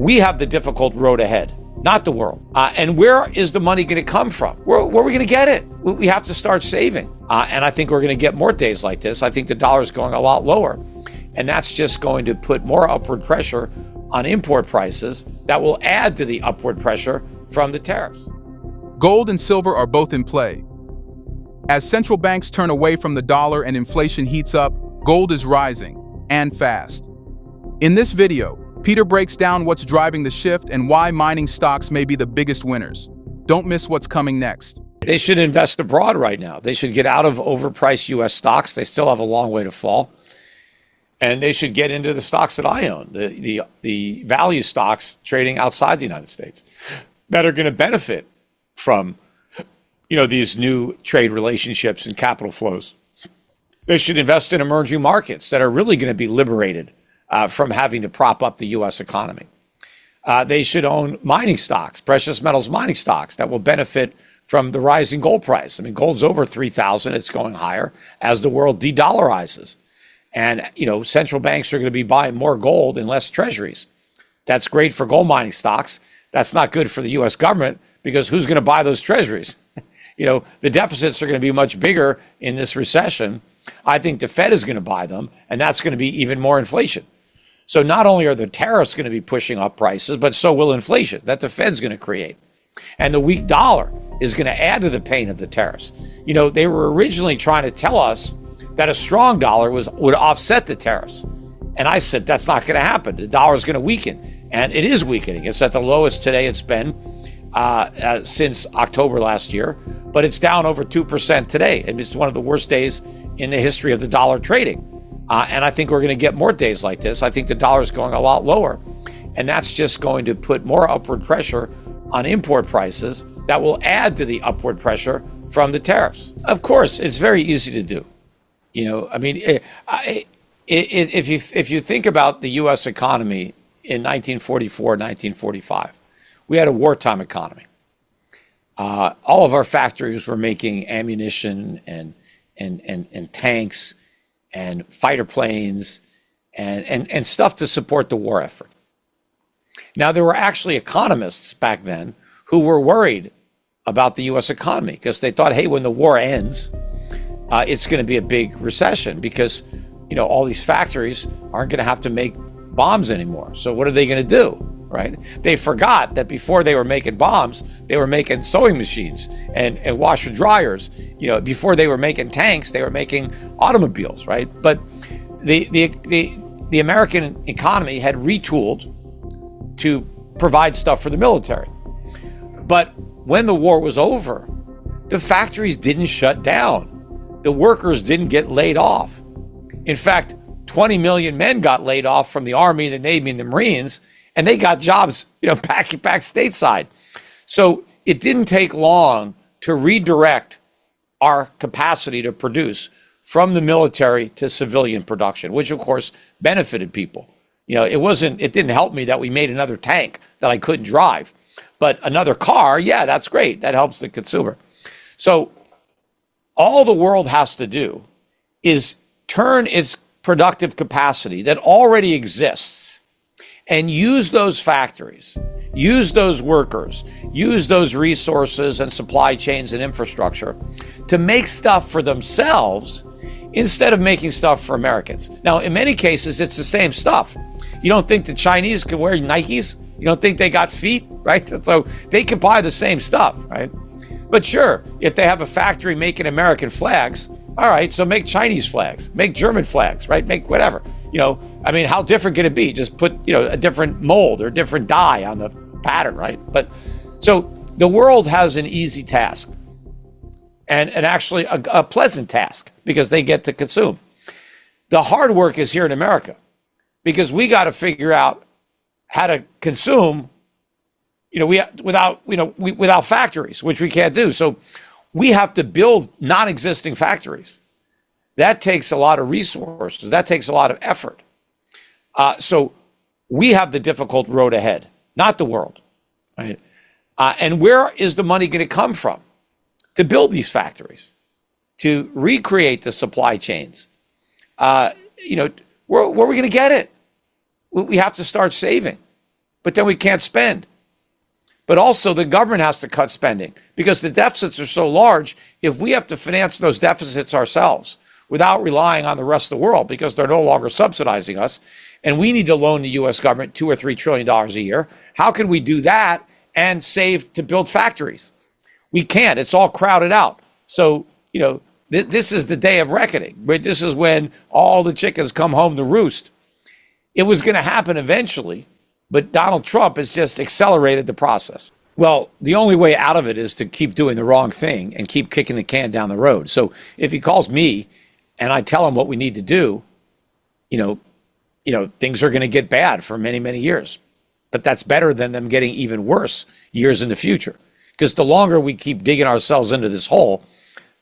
We have the difficult road ahead, not the world. And where is the money going to come from? Where are we going to get it? We have to start saving. And I think we're going to get more days like this. I think the dollar is going a lot lower. And that's just going to put more upward pressure on import prices that will add to the upward pressure from the tariffs. Gold and silver are both in play. As central banks turn away from the dollar and inflation heats up, gold is rising, and fast. In this video, Peter breaks down what's driving the shift and why mining stocks may be the biggest winners. Don't miss what's coming next. They should invest abroad right now. They should get out of overpriced U.S. stocks. They still have a long way to fall. And they should get into the stocks that I own, the value stocks trading outside the United States that are going to benefit from, these new trade relationships and capital flows. They should invest in emerging markets that are really going to be liberated from having to prop up the U.S. economy. They should own mining stocks, precious metals mining stocks that will benefit from the rising gold price. I mean, gold's over 3,000. It's going higher as the world de-dollarizes. And, central banks are going to be buying more gold and less treasuries. That's great for gold mining stocks. That's not good for the U.S. government because who's going to buy those treasuries? The deficits are going to be much bigger in this recession. I think the Fed is going to buy them, and that's going to be even more inflation. So not only are the tariffs going to be pushing up prices, but so will inflation that the Fed's going to create. And the weak dollar is going to add to the pain of the tariffs. They were originally trying to tell us that a strong dollar would offset the tariffs. And I said, that's not going to happen. The dollar is going to weaken. And it is weakening. It's at the lowest today it's been since October last year, but it's down over 2% today. And it's one of the worst days in the history of the dollar trading. And I think we're going to get more days like this. I think the dollar is going a lot lower. And that's just going to put more upward pressure on import prices that will add to the upward pressure from the tariffs. Of course, it's very easy to do. If you think about the U.S. economy in 1944, 1945, we had a wartime economy. All of our factories were making ammunition and tanks and fighter planes and stuff to support the war effort. Now, there were actually economists back then who were worried about the U.S. economy because they thought, hey, when the war ends, it's going to be a big recession because, all these factories aren't going to have to make bombs anymore. So what are they going to do, right? They forgot that before they were making bombs, they were making sewing machines and washer dryers. Before they were making tanks, they were making automobiles, right? But the American economy had retooled to provide stuff for the military. But when the war was over, the factories didn't shut down. The workers didn't get laid off. In fact, 20 million men got laid off from the Army, the Navy, and the Marines, and they got jobs, back stateside. So it didn't take long to redirect our capacity to produce from the military to civilian production, which of course benefited people. It didn't help me that we made another tank that I couldn't drive, but another car, yeah, that's great. That helps the consumer. So all the world has to do is turn its productive capacity that already exists and use those factories, use those workers, use those resources and supply chains and infrastructure to make stuff for themselves instead of making stuff for Americans. Now, in many cases, it's the same stuff. You don't think the Chinese can wear Nikes? You don't think they got feet, right? So they can buy the same stuff, right? But sure, if they have a factory making American flags, all right, so make Chinese flags, make German flags, right? Make whatever. How different can it be? Just put, a different mold or a different dye on the pattern, right? But so the world has an easy task and actually a pleasant task because they get to consume. The hard work is here in America because we got to figure out how to consume, without factories, which we can't do. So we have to build non-existing factories. That takes a lot of resources. That takes a lot of effort. So we have the difficult road ahead, not the world, right? And where is the money going to come from to build these factories, to recreate the supply chains? Where are we going to get it? We have to start saving. but then we can't spend. But also the government has to cut spending because the deficits are so large. If we have to finance those deficits ourselves without relying on the rest of the world because they're no longer subsidizing us, and we need to loan the U.S. government $2 or $3 trillion a year, how can we do that and save to build factories? We can't. It's all crowded out. So, this is the day of reckoning. This is when all the chickens come home to roost. It was going to happen eventually, but Donald Trump has just accelerated the process. Well, the only way out of it is to keep doing the wrong thing and keep kicking the can down the road. So if he calls me and I tell him what we need to do, things are going to get bad for many, many years. But that's better than them getting even worse years in the future. Because the longer we keep digging ourselves into this hole,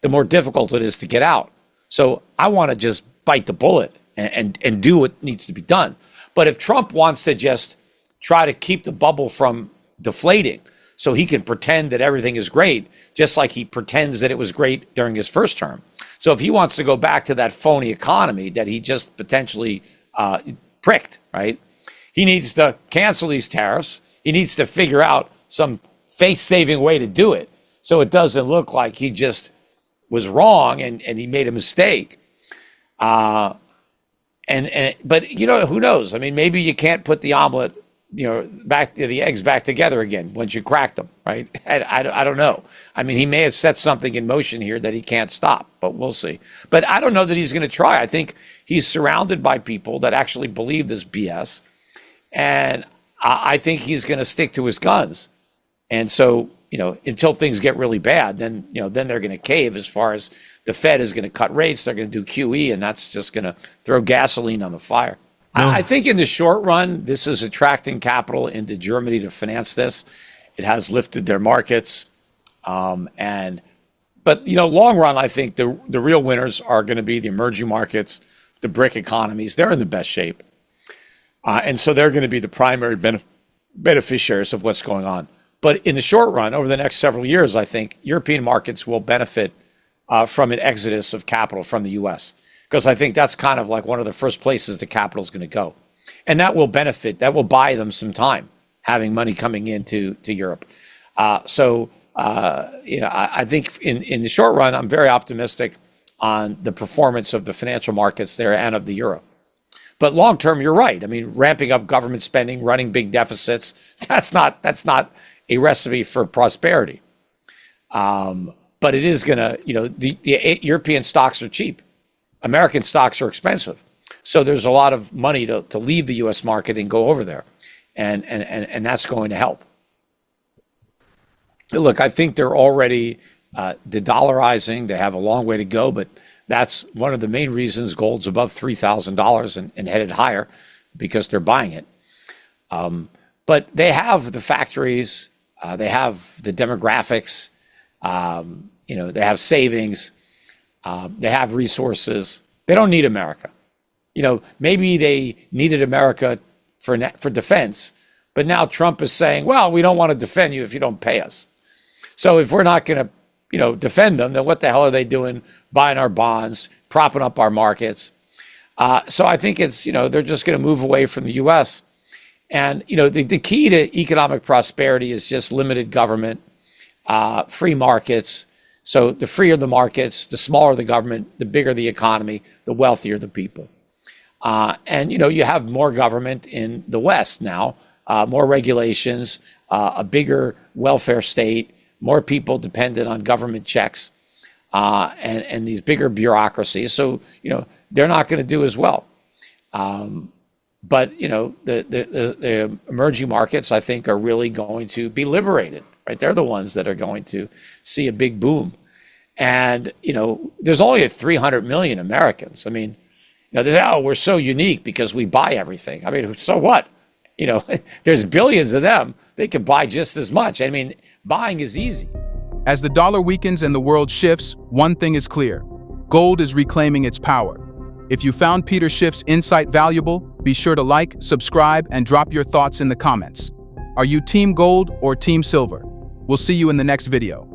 the more difficult it is to get out. So I want to just bite the bullet and do what needs to be done. But if Trump wants to just try to keep the bubble from deflating so he can pretend that everything is great, just like he pretends that it was great during his first term. So if he wants to go back to that phony economy that he just potentially pricked, right? He needs to cancel these tariffs. He needs to figure out some face-saving way to do it so it doesn't look like he just was wrong and he made a mistake. But who knows? I mean, maybe you can't put the omelet, the eggs back together again once you crack them, right? I don't know. I mean, he may have set something in motion here that he can't stop, but we'll see. But I don't know that he's going to try. I think he's surrounded by people that actually believe this BS, and I think he's going to stick to his guns. And so, until things get really bad, then they're going to cave as far as the Fed is going to cut rates. They're going to do QE, and that's just going to throw gasoline on the fire. I think in the short run, this is attracting capital into Germany to finance this. It has lifted their markets. But long run, I think the real winners are going to be the emerging markets, the BRIC economies. They're in the best shape. And so they're going to be the primary beneficiaries of what's going on. But in the short run, over the next several years, I think European markets will benefit from an exodus of capital from the U.S. because I think that's kind of like one of the first places the capital is going to go. And that will benefit, that will buy them some time, having money coming into Europe. I think in the short run, I'm very optimistic on the performance of the financial markets there and of the euro. But long term, you're right. I mean, ramping up government spending, running big deficits, that's not a recipe for prosperity. But it is going to, the European stocks are cheap. American stocks are expensive. So there's a lot of money to leave the U.S. market and go over there. And that's going to help. Look, I think they're already de-dollarizing. They have a long way to go, but that's one of the main reasons gold's above $3,000 and headed higher, because they're buying it. But they have the factories, they have the demographics, they have savings, they have resources. They don't need America. Maybe they needed America for defense, but now Trump is saying, well, we don't want to defend you if you don't pay us. So if we're not going to, defend them, then what the hell are they doing buying our bonds, propping up our markets? So I think it's, they're just going to move away from the U.S. And, the key to economic prosperity is just limited government, free markets. So the freer the markets, the smaller the government, the bigger the economy, the wealthier the people. And, you have more government in the West now, more regulations, a bigger welfare state, more people dependent on government checks, and these bigger bureaucracies. So, they're not going to do as well. But, the emerging markets, I think, are really going to be liberated, right? They're the ones that are going to see a big boom. And, there's only 300 million Americans. I mean, they say, oh, we're so unique because we buy everything. I mean, so what? There's billions of them. They could buy just as much. I mean, buying is easy. As the dollar weakens and the world shifts, one thing is clear. Gold is reclaiming its power. If you found Peter Schiff's insight valuable, be sure to like, subscribe, and drop your thoughts in the comments. Are you Team Gold or Team Silver? We'll see you in the next video.